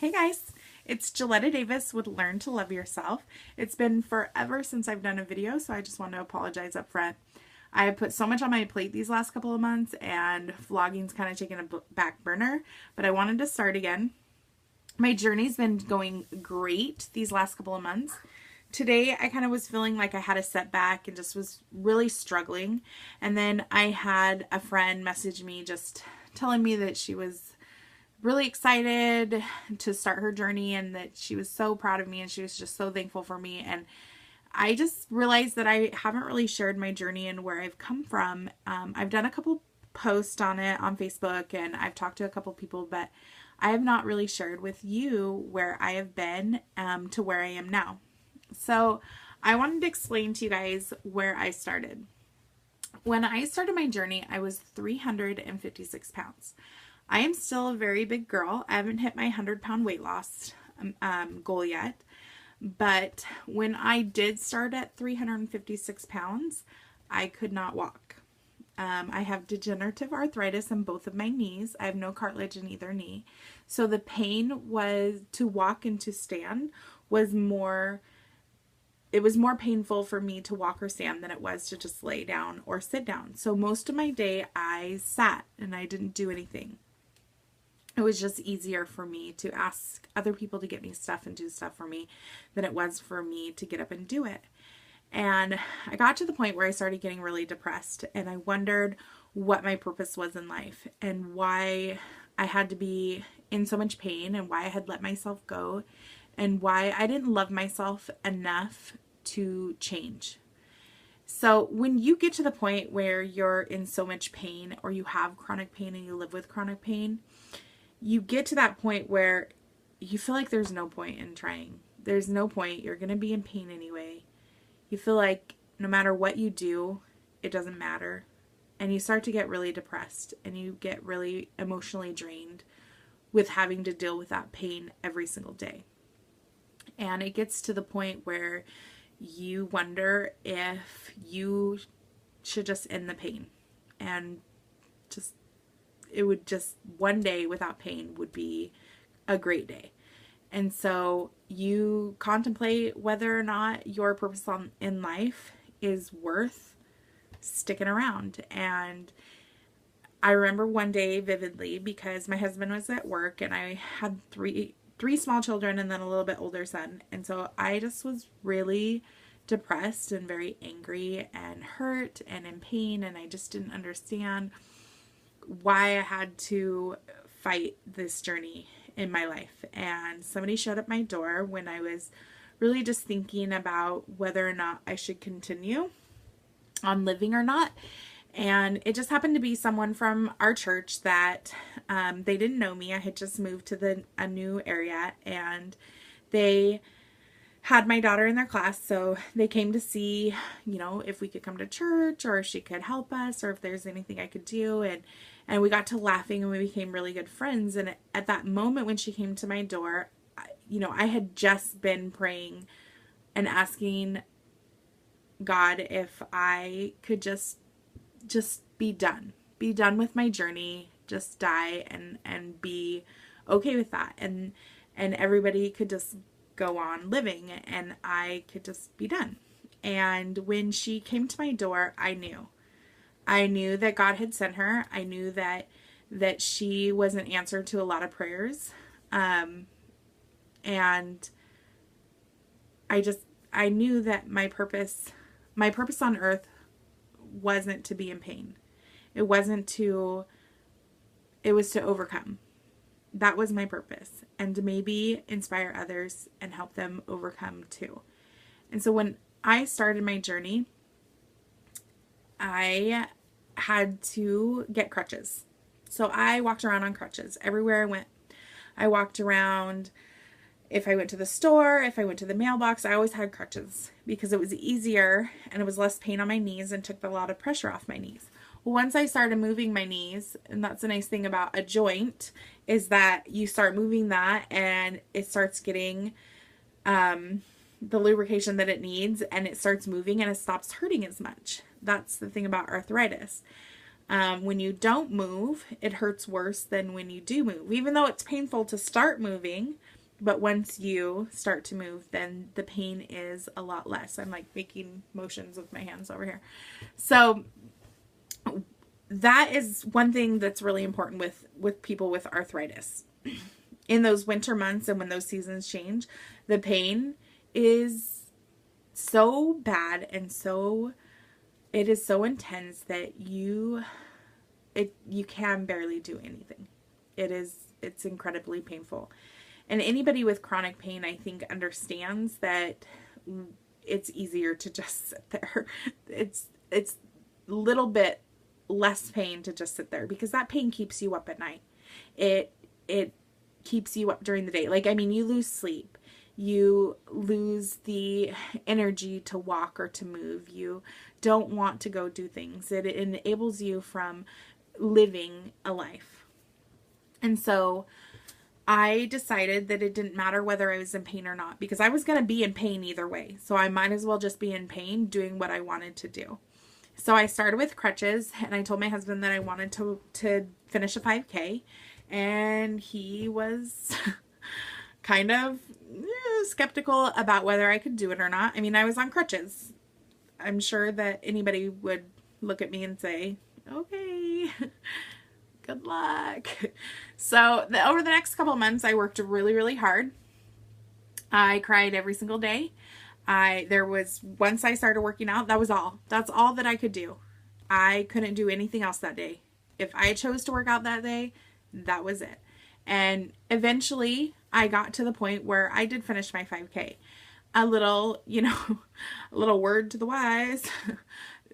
Hey guys, it's Gilletta Davis with Learn to Love Yourself. It's been forever since I've done a video, so I just want to apologize up front. I have put so much on my plate these last couple of months, and vlogging's kind of taken a back burner, but I wanted to start again. My journey's been going great these last couple of months. Today, I kind of was feeling like I had a setback and just was really struggling. And then I had a friend message me just telling me that she was really excited to start her journey and that she was so proud of me and she was just so thankful for me. And I just realized that I haven't really shared my journey and where I've come from. I've done a couple posts on it on Facebook and I've talked to a couple people, but I have not really shared with you where I have been to where I am now. So I wanted to explain to you guys where I started. When I started my journey, I was 356 pounds. I am still a very big girl. I haven't hit my 100-pound weight loss goal yet. But when I did start at 356 pounds, I could not walk. I have degenerative arthritis in both of my knees. I have no cartilage in either knee. So the pain was to walk and to stand was more, it was more painful for me to walk or stand than it was to just lay down or sit down. So most of my day I sat and I didn't do anything. It was just easier for me to ask other people to get me stuff and do stuff for me than it was for me to get up and do it. And I got to the point where I started getting really depressed and I wondered what my purpose was in life and why I had to be in so much pain and why I had let myself go and why I didn't love myself enough to change. So when you get to the point where you're in so much pain or you have chronic pain and you live with chronic pain, you get to that point where you feel like there's no point in trying. There's no point. You're going to be in pain anyway. You feel like no matter what you do, it doesn't matter. And you start to get really depressed and you get really emotionally drained with having to deal with that pain every single day. And it gets to the point where you wonder if you should just end the pain and just it would just one day without pain would be a great day. And so you contemplate whether or not your purpose in life is worth sticking around. And I remember one day vividly because my husband was at work and I had three small children and then a little bit older son. And so I just was really depressed and very angry and hurt and in pain, and I just didn't understand why I had to fight this journey in my life. And somebody showed up my door when I was really just thinking about whether or not I should continue on living or not. And it just happened to be someone from our church that they didn't know me. I had just moved to a new area and they had my daughter in their class, so they came to see, if we could come to church or if she could help us or if there's anything I could do. And we got to laughing and we became really good friends. And at that moment when she came to my door, I had just been praying and asking God if I could just be done with my journey, just die and be okay with that. And everybody could just go on living and I could just be done. And when she came to my door, I knew that God had sent her. I knew that she was an answer to a lot of prayers. And I knew that my purpose on earth wasn't to be in pain. It was to overcome. That was my purpose, and to maybe inspire others and help them overcome too. And so when I started my journey, I had to get crutches. So I walked around on crutches everywhere I went. I walked around. If I went to the store, if I went to the mailbox, I always had crutches because it was easier and it was less pain on my knees and took a lot of pressure off my knees. Well, once I started moving my knees, and that's the nice thing about a joint, is that you start moving that and it starts getting the lubrication that it needs and it starts moving and it stops hurting as much. That's the thing about arthritis. When you don't move, it hurts worse than when you do move. Even though it's painful to start moving, but once you start to move, then the pain is a lot less. I'm like making motions with my hands over here. So that is one thing that's really important with people with arthritis. In those winter months and when those seasons change, the pain is so bad and it is so intense that you can barely do anything. It's incredibly painful. And anybody with chronic pain, I think, understands that it's easier to just sit there. It's a little bit less pain to just sit there because that pain keeps you up at night. It keeps you up during the day. Like, I mean, you lose sleep. You lose the energy to walk or to move. You don't want to go do things. It enables you from living a life. And so I decided that it didn't matter whether I was in pain or not, because I was going to be in pain either way. So I might as well just be in pain doing what I wanted to do. So I started with crutches, and I told my husband that I wanted to finish a 5K, and he was kind of skeptical about whether I could do it or not. I mean, I was on crutches. I'm sure that anybody would look at me and say, okay, good luck. So over the next couple of months, I worked really, really hard. I cried every single day. Once I started working out, that was all. That's all that I could do. I couldn't do anything else that day. If I chose to work out that day, that was it. And eventually I got to the point where I did finish my 5K. A little word to the wise,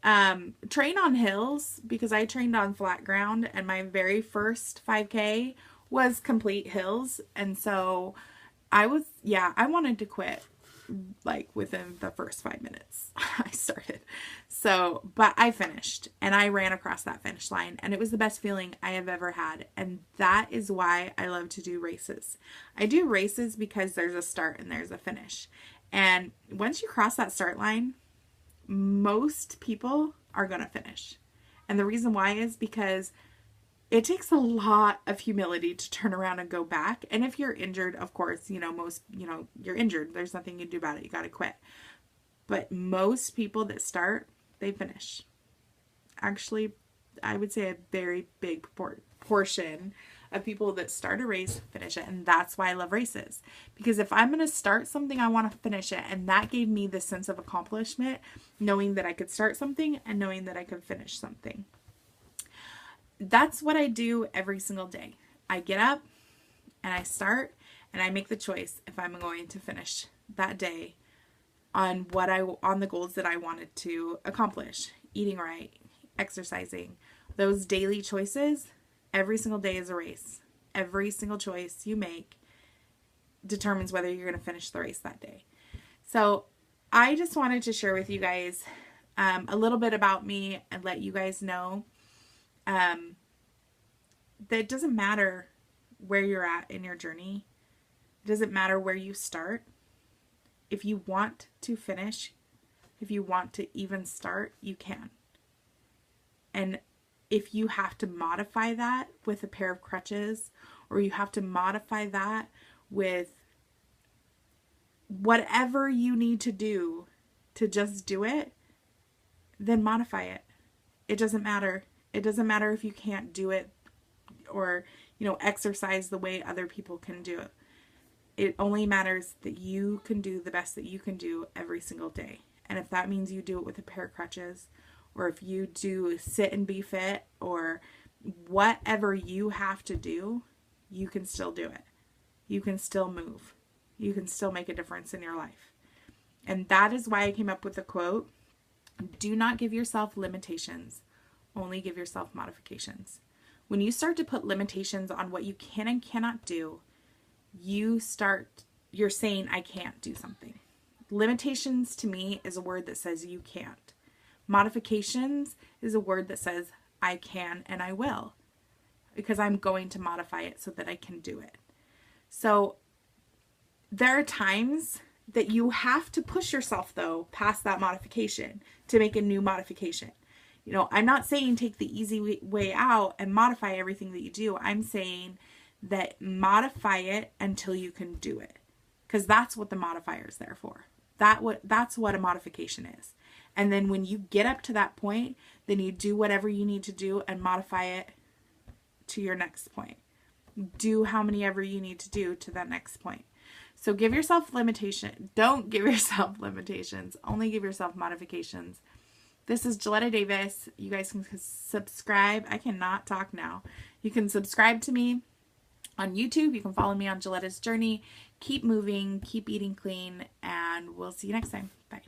train on hills, because I trained on flat ground, and my very first 5K was complete hills. And so I wanted to quit like within the first 5 minutes I started. So, but I finished and I ran across that finish line, and it was the best feeling I have ever had. And that is why I love to do races. I do races because there's a start and there's a finish. And once you cross that start line, most people are going to finish. And the reason why is because it takes a lot of humility to turn around and go back. And if you're injured, of course, you're injured. There's nothing you can do about it. You got to quit. But most people that start, they finish. Actually, I would say a very big portion of people that start a race finish it. And that's why I love races. Because if I'm going to start something, I want to finish it. And that gave me the sense of accomplishment, knowing that I could start something and knowing that I could finish something. That's what I do every single day. I get up and I start and I make the choice if I'm going to finish that day on the goals that I wanted to accomplish. Eating right, exercising, those daily choices. Every single day is a race. Every single choice you make determines whether you're going to finish the race that day. So I just wanted to share with you guys a little bit about me and let you guys know that it doesn't matter where you're at in your journey. It doesn't matter where you start. If you want to finish, if you want to even start, you can. And if you have to modify that with a pair of crutches, or you have to modify that with whatever you need to do to just do it, then modify it. It doesn't matter. It doesn't matter if you can't do it or, exercise the way other people can do it. It only matters that you can do the best that you can do every single day. And if that means you do it with a pair of crutches, or if you do sit and be fit, or whatever you have to do, you can still do it. You can still move. You can still make a difference in your life. And that is why I came up with the quote, do not give yourself limitations, only give yourself modifications. When you start to put limitations on what you can and cannot do, you're saying, I can't do something. Limitations to me is a word that says you can't. Modifications is a word that says I can and I will, because I'm going to modify it so that I can do it. So there are times that you have to push yourself, though, past that modification to make a new modification. You know, I'm not saying take the easy way out and modify everything that you do. I'm saying that modify it until you can do it. Because that's what the modifier is there for. That's what a modification is. And then when you get up to that point, then you do whatever you need to do and modify it to your next point. Do how many ever you need to do to that next point. So give yourself limitation. Don't give yourself limitations. Only give yourself modifications. This is Gilletta Davis. You guys can subscribe. I cannot talk now. You can subscribe to me on YouTube. You can follow me on Gilletta's Journey. Keep moving, keep eating clean, and we'll see you next time. Bye.